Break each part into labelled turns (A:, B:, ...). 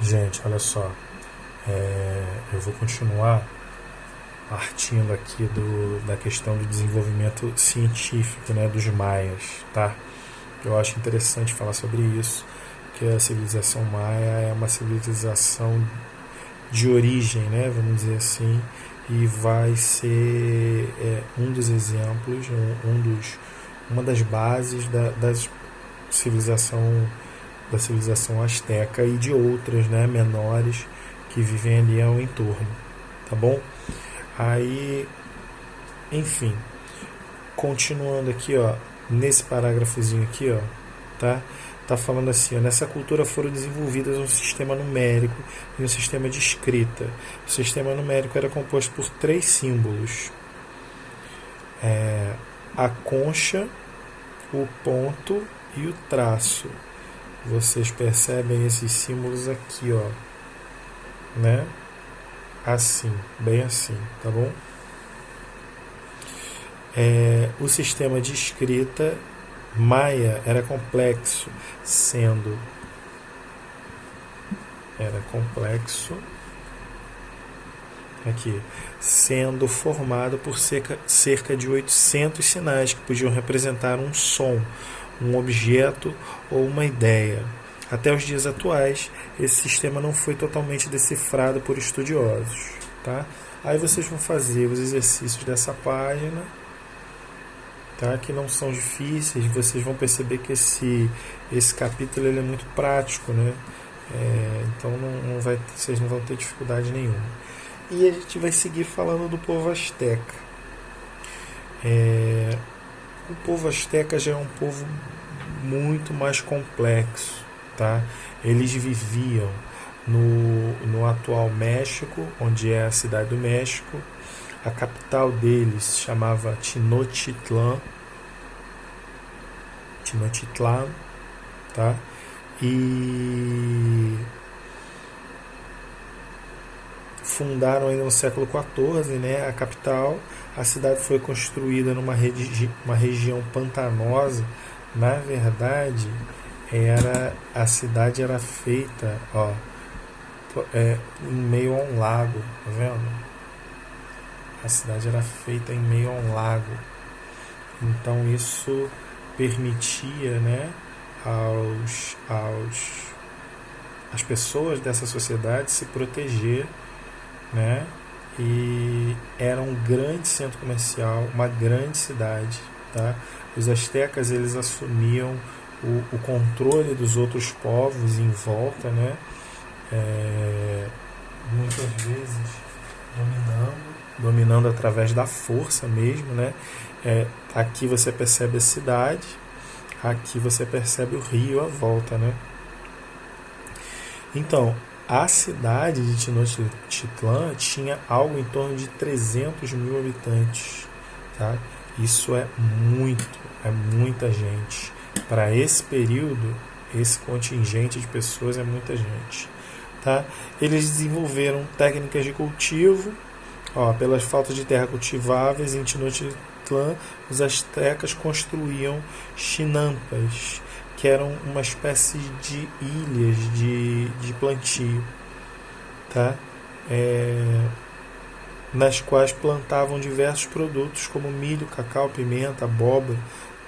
A: Gente, olha só, eu vou continuar partindo aqui da questão do desenvolvimento científico, né, dos maias, tá? Eu acho interessante falar sobre isso, que a civilização maia é uma civilização de origem, né, vamos dizer assim, e vai ser um dos exemplos, uma das bases civilização, da civilização asteca e de outras, né, menores que vivem ali ao entorno, tá bom? Aí, enfim, continuando aqui, ó, nesse parágrafozinho aqui, ó, tá? Tá falando assim, ó, nessa cultura foram desenvolvidas um sistema numérico e um sistema de escrita. O sistema numérico era composto por três símbolos: a concha, o ponto e o traço. Vocês percebem esses símbolos aqui, ó, né? Assim, bem assim, tá bom? O sistema de escrita maia era complexo, aqui, sendo formado por cerca de 800 sinais que podiam representar um som, um objeto ou uma ideia. Até os dias atuais, esse sistema não foi totalmente decifrado por estudiosos. Tá? Aí vocês vão fazer os exercícios dessa página, tá? Que não são difíceis. Vocês vão perceber que esse capítulo ele é muito prático, né? Então vocês não vão ter dificuldade nenhuma. E a gente vai seguir falando do povo asteca. O povo asteca já é um povo muito mais complexo, tá? Eles viviam no atual México, onde é a cidade do México. A capital deles se chamava Tenochtitlan, tá? E fundaram ainda no século XIV, né, a capital. A cidade foi construída numa uma região pantanosa. Na verdade, a cidade era feita, ó, em meio a um lago, tá vendo? A cidade era feita em meio a um lago. Então isso permitia, né, as pessoas dessa sociedade se proteger, né? E era um grande centro comercial, uma grande cidade, tá? Os astecas eles assumiam o controle dos outros povos em volta, né? Muitas vezes dominando através da força mesmo, né? Aqui você percebe a cidade, aqui você percebe o rio à volta, né? Então, a cidade de Tenochtitlan tinha algo em torno de 300 mil habitantes, tá? Isso é muita gente. Para esse período, esse contingente de pessoas é muita gente, tá? Eles desenvolveram técnicas de cultivo, ó, pelas faltas de terra cultiváveis em Tenochtitlan, os astecas construíam chinampas, que eram uma espécie de ilhas de plantio, tá? Nas quais plantavam diversos produtos como milho, cacau, pimenta, abóbora,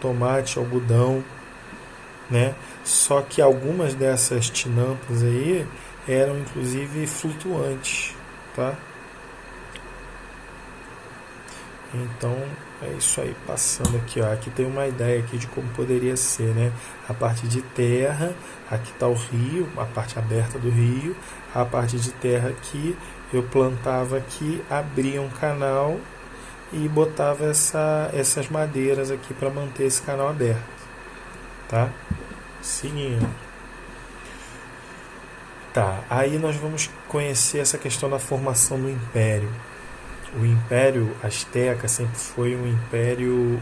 A: tomate, algodão, né? Só que algumas dessas tinampas aí eram inclusive flutuantes, tá? Então é isso aí, passando aqui, ó. Aqui tem uma ideia aqui de como poderia ser, né? A parte de terra, aqui está o rio, a parte aberta do rio, a parte de terra aqui, eu plantava aqui, abria um canal e botava essas madeiras aqui para manter esse canal aberto, tá? Seguindo. Tá, aí nós vamos conhecer essa questão da formação do império. O Império Azteca sempre foi um império,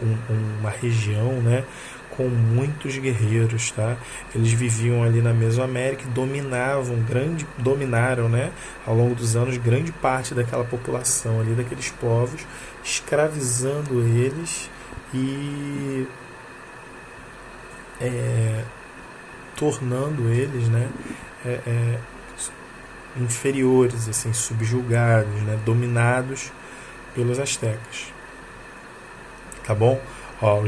A: uma região, né, com muitos guerreiros, tá? Eles viviam ali na Mesoamérica e dominaram, né, ao longo dos anos, grande parte daquela população ali, daqueles povos, escravizando eles e tornando eles, né, inferiores, assim, subjugados, né, dominados pelos astecas. Tá bom? Ó,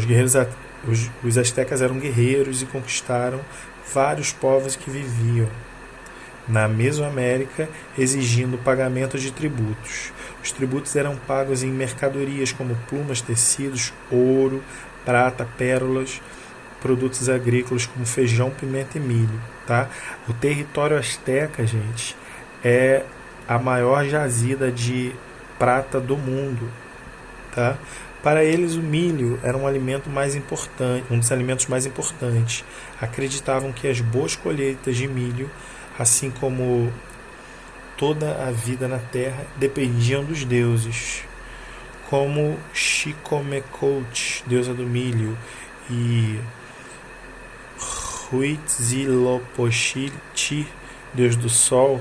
A: os astecas eram guerreiros e conquistaram vários povos que viviam na Mesoamérica, exigindo o pagamento de tributos. Os tributos eram pagos em mercadorias como plumas, tecidos, ouro, prata, pérolas, produtos agrícolas como feijão, pimenta e milho. Tá? O território asteca, gente, é a maior jazida de prata do mundo. Tá? Para eles, o milho era um alimento mais importante, um dos alimentos mais importantes. Acreditavam que as boas colheitas de milho, assim como toda a vida na terra, dependiam dos deuses, como Xicomecoatl, deusa do milho, e Huitzilopochtli, deus do sol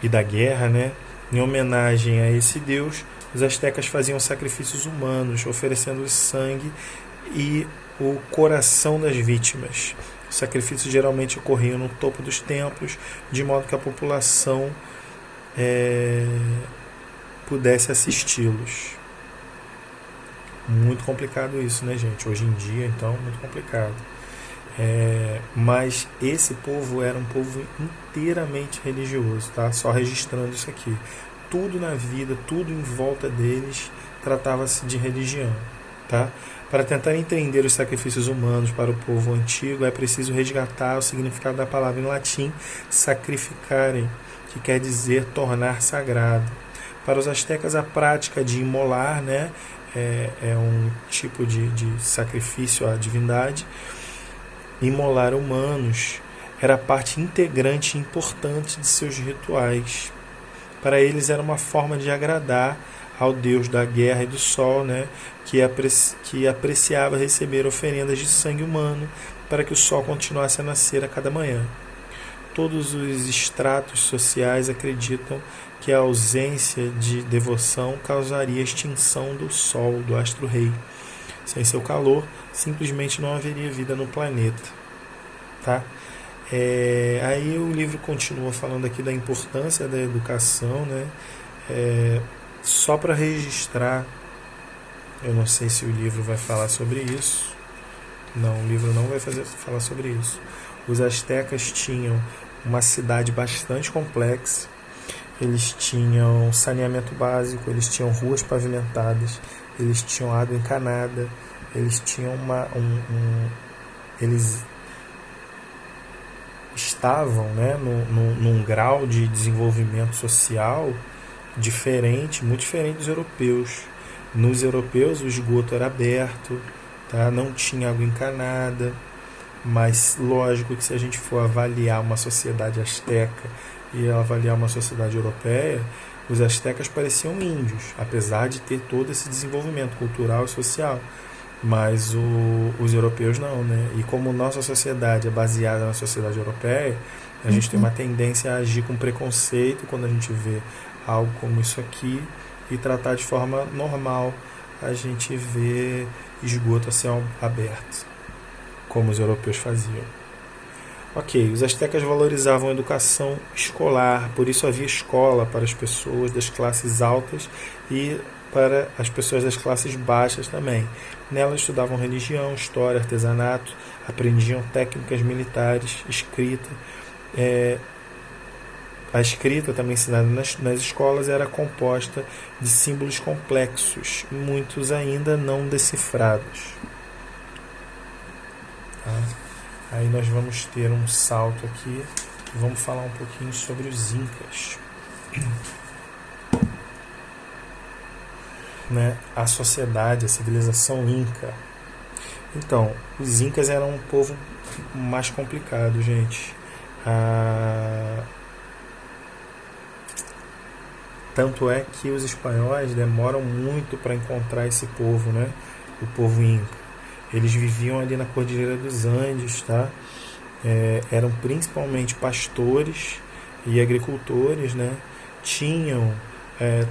A: e da guerra, né? Em homenagem a esse deus, os astecas faziam sacrifícios humanos, oferecendo-lhes sangue e o coração das vítimas. Os sacrifícios geralmente ocorriam no topo dos templos, de modo que a população pudesse assisti-los. Muito complicado isso, né, gente? Hoje em dia, então, muito complicado. Mas esse povo era um povo inteiramente religioso, tá? Só registrando isso aqui. Tudo na vida, tudo em volta deles tratava-se de religião, tá? Para tentar entender os sacrifícios humanos para o povo antigo, é preciso resgatar o significado da palavra em latim sacrificare, que quer dizer tornar sagrado. Para os astecas, a prática de imolar, né, é um tipo de sacrifício à divindade. Imolar humanos era parte integrante e importante de seus rituais. Para eles era uma forma de agradar ao deus da guerra e do sol, né, que apreciava receber oferendas de sangue humano para que o sol continuasse a nascer a cada manhã. Todos os estratos sociais acreditam que a ausência de devoção causaria a extinção do sol, do astro-rei. Sem seu calor, simplesmente não haveria vida no planeta. Tá? Aí o livro continua falando aqui da importância da educação, né? Só para registrar, eu não sei se o livro vai falar sobre isso. Não, o livro não vai falar sobre isso. Os astecas tinham uma cidade bastante complexa. Eles tinham saneamento básico, eles tinham ruas pavimentadas, eles tinham água encanada, eles tinham eles estavam, né, num grau de desenvolvimento social diferente, muito diferente dos europeus. Nos europeus o esgoto era aberto, tá? Não tinha água encanada, mas lógico que se a gente for avaliar uma sociedade asteca e avaliar uma sociedade europeia, os astecas pareciam índios, apesar de ter todo esse desenvolvimento cultural e social. Mas os europeus não, né? E como nossa sociedade é baseada na sociedade europeia, a gente tem uma tendência a agir com preconceito quando a gente vê algo como isso aqui e tratar de forma normal. A gente vê esgoto a céu aberto, como os europeus faziam. Ok, os astecas valorizavam a educação escolar, por isso havia escola para as pessoas das classes altas e para as pessoas das classes baixas também. Nela estudavam religião, história, artesanato, aprendiam técnicas militares, escrita. A escrita, também ensinada nas escolas, era composta de símbolos complexos, muitos ainda não decifrados. Tá? Aí nós vamos ter um salto aqui e vamos falar um pouquinho sobre os incas. Né? A sociedade, a civilização inca. Então, os incas eram um povo mais complicado, gente. Tanto é que os espanhóis demoram muito para encontrar esse povo, né? O povo inca. Eles viviam ali na Cordilheira dos Andes, tá? Eram principalmente pastores e agricultores, né? Tinham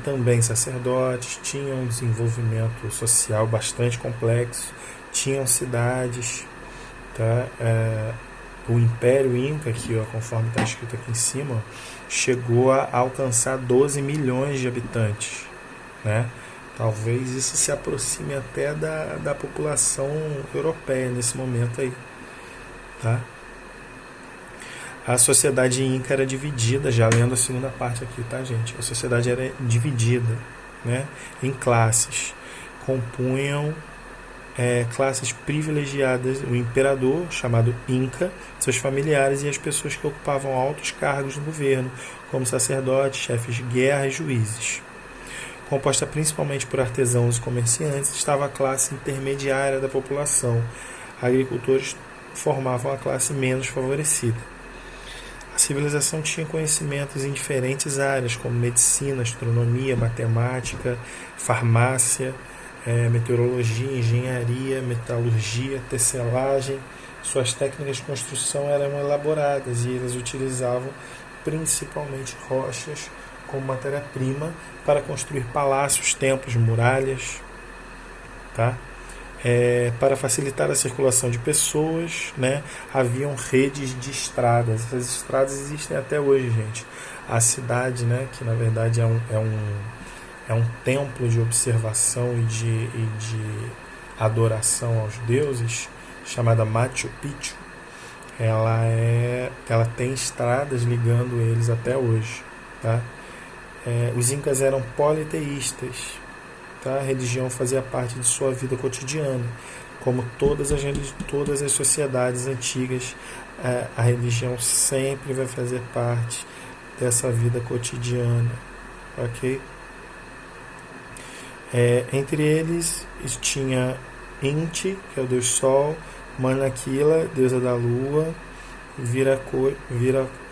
A: também sacerdotes, tinham um desenvolvimento social bastante complexo, tinham cidades, tá? o Império Inca, que conforme está escrito aqui em cima, chegou a alcançar 12 milhões de habitantes, né? Talvez isso se aproxime até da população europeia nesse momento aí, tá? A sociedade inca era dividida, já lendo a segunda parte aqui, tá, gente? A sociedade era dividida, né, em classes. Compunham classes privilegiadas, o imperador, chamado Inca, seus familiares e as pessoas que ocupavam altos cargos no governo, como sacerdotes, chefes de guerra e juízes. Composta principalmente por artesãos e comerciantes, estava a classe intermediária da população. Agricultores formavam a classe menos favorecida. A civilização tinha conhecimentos em diferentes áreas, como medicina, astronomia, matemática, farmácia, meteorologia, engenharia, metalurgia, tecelagem. Suas técnicas de construção eram elaboradas e eles utilizavam principalmente rochas como matéria-prima para construir palácios, templos, muralhas, tá? Para facilitar a circulação de pessoas, né, haviam redes de estradas. Essas estradas existem até hoje, gente. A cidade, né, que na verdade é um templo de observação e de adoração aos deuses, chamada Machu Picchu, ela tem estradas ligando eles até hoje, tá? Os incas eram politeístas, tá? A religião fazia parte de sua vida cotidiana. Como todas as sociedades antigas, a religião sempre vai fazer parte dessa vida cotidiana, ok? Entre eles tinha Inti, que é o deus Sol, Manakila, deusa da lua,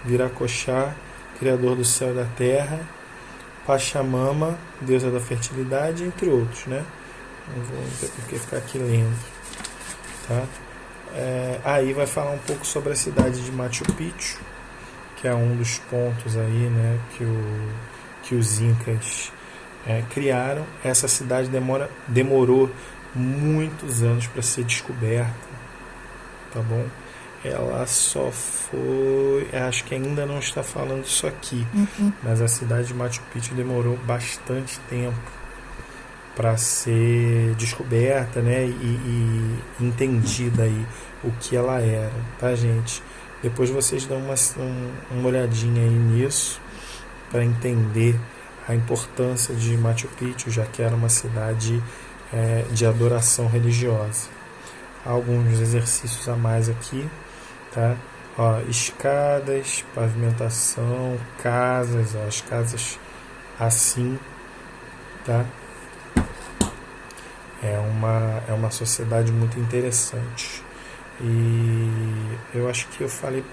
A: Viracocha, criador do céu e da terra, Pachamama, deusa da fertilidade, entre outros, né? Não vou ter por que ficar aqui lendo, tá? Aí vai falar um pouco sobre a cidade de Machu Picchu, que é um dos pontos aí, né, que os incas criaram. Essa cidade demorou muitos anos para ser descoberta, tá bom? Ela só foi, acho que ainda não está falando isso aqui, mas a cidade de Machu Picchu demorou bastante tempo para ser descoberta, né, e entendida aí o que ela era, tá, gente? Depois vocês dão uma olhadinha aí nisso para entender a importância de Machu Picchu, já que era uma cidade de adoração religiosa. Há alguns exercícios a mais aqui, tá? Escadas, pavimentação, casas, as casas assim, tá? É uma sociedade muito interessante. E eu acho que eu falei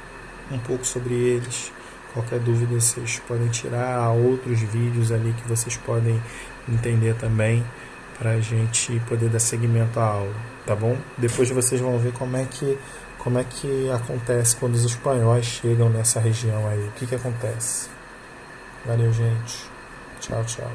A: um pouco sobre eles. Qualquer dúvida vocês podem tirar. Há outros vídeos ali que vocês podem entender também, para a gente poder dar seguimento à aula, tá bom? Depois vocês vão ver como é que acontece quando os espanhóis chegam nessa região aí. O que acontece? Valeu, gente. Tchau, tchau.